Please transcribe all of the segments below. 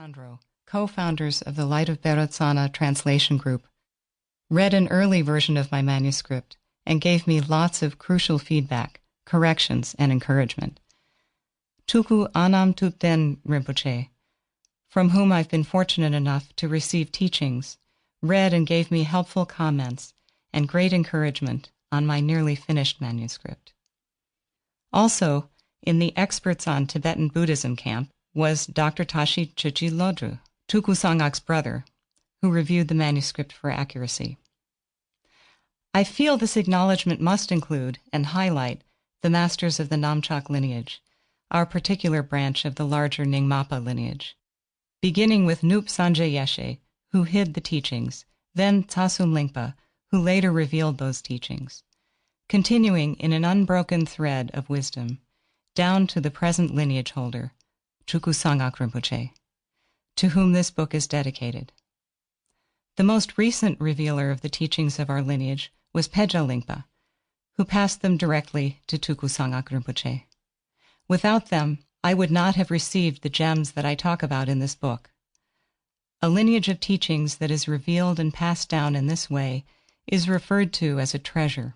Alejandro, co-founders of the Light of Beratsana translation group, read an early version of my manuscript and gave me lots of crucial feedback, corrections, and encouragement. Tuku Anam Tupten Rinpoche, from whom I've been fortunate enough to receive teachings, read and gave me helpful comments and great encouragement on my nearly finished manuscript. Also, in the Experts on Tibetan Buddhism camp was Dr. Tashi Chuchi Lodru, Tuku Sangak's brother, who reviewed the manuscript for accuracy. I feel this acknowledgement must include and highlight the masters of the Namchak lineage, our particular branch of the larger Nyingmapa lineage, beginning with Nup Sanjay Yeshe, who hid the teachings, then Tsasum Lingpa, who later revealed those teachings, continuing in an unbroken thread of wisdom, down to the present lineage holder, Tuku Sangak Rinpoche, to whom this book is dedicated. The most recent revealer of the teachings of our lineage was Peja Lingpa, who passed them directly to Tuku Sangak Rinpoche. Without them, I would not have received the gems that I talk about in this book. A lineage of teachings that is revealed and passed down in this way is referred to as a treasure,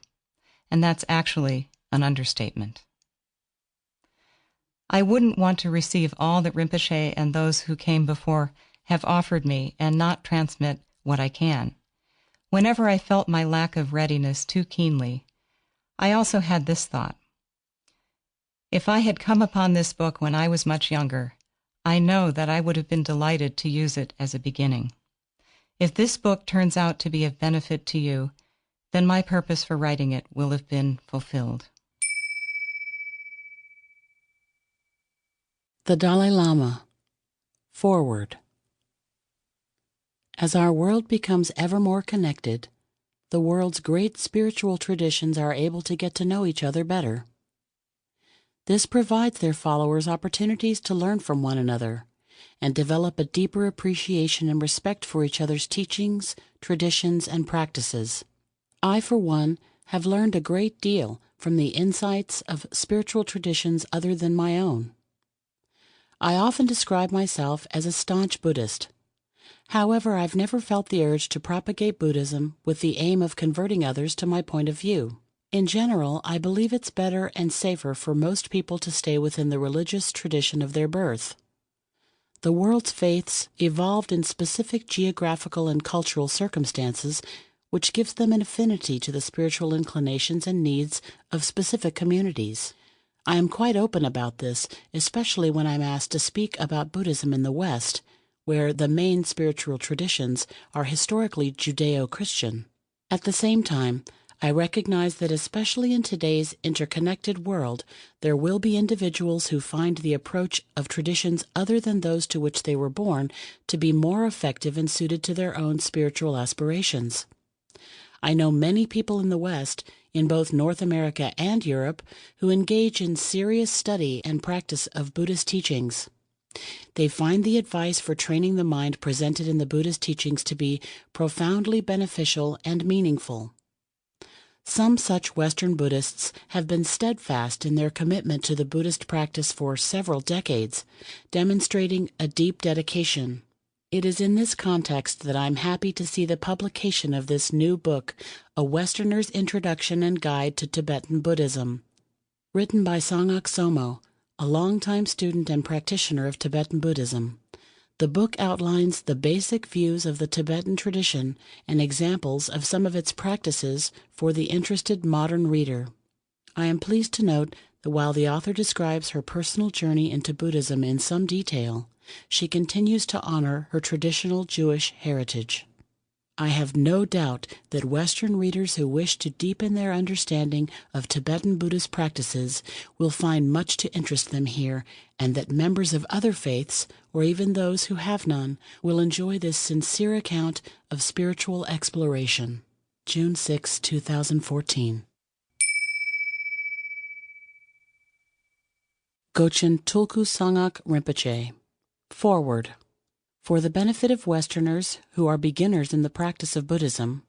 and that's actually an understatement. I wouldn't want to receive all that Rinpoche and those who came before have offered me and not transmit what I can. Whenever I felt my lack of readiness too keenly, I also had this thought. If I had come upon this book when I was much younger, I know that I would have been delighted to use it as a beginning. If this book turns out to be of benefit to you, then my purpose for writing it will have been fulfilled. The Dalai Lama. Foreword. As our world becomes ever more connected, the world's great spiritual traditions are able to get to know each other better. This provides their followers opportunities to learn from one another and develop a deeper appreciation and respect for each other's teachings, traditions, and practices. I, for one, have learned a great deal from the insights of spiritual traditions other than my own. I often describe myself as a staunch Buddhist. However, I've never felt the urge to propagate Buddhism with the aim of converting others to my point of view. In general, I believe it's better and safer for most people to stay within the religious tradition of their birth. The world's faiths evolved in specific geographical and cultural circumstances, which gives them an affinity to the spiritual inclinations and needs of specific communities. I am quite open about this, especially when I'm asked to speak about Buddhism in the West, where the main spiritual traditions are historically Judeo-Christian. At the same time, I recognize that especially in today's interconnected world, there will be individuals who find the approach of traditions other than those to which they were born to be more effective and suited to their own spiritual aspirations. I know many people in the West, in both North America and Europe, who engage in serious study and practice of Buddhist teachings. They find the advice for training the mind presented in the Buddhist teachings to be profoundly beneficial and meaningful. Some such Western Buddhists have been steadfast in their commitment to the Buddhist practice for several decades, demonstrating a deep dedication. It is in this context that I'm happy to see the publication of this new book, A Westerner's Introduction and Guide to Tibetan Buddhism. Written by Lama Tsomo, a longtime student and practitioner of Tibetan Buddhism. The book outlines the basic views of the Tibetan tradition and examples of some of its practices for the interested modern reader. I am pleased to note that while the author describes her personal journey into Buddhism in some detail, she continues to honor her traditional Jewish heritage. I have no doubt that Western readers who wish to deepen their understanding of Tibetan Buddhist practices will find much to interest them here, and that members of other faiths, or even those who have none, will enjoy this sincere account of spiritual exploration. June 6, 2014. Gochin Tulku Sangak Rinpoche. Foreword. For the benefit of Westerners who are beginners in the practice of Buddhism,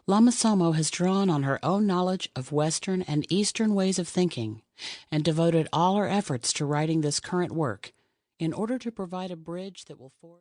Lama Tsomo has drawn on her own knowledge of Western and Eastern ways of thinking and devoted all her efforts to writing this current work in order to provide a bridge that will forge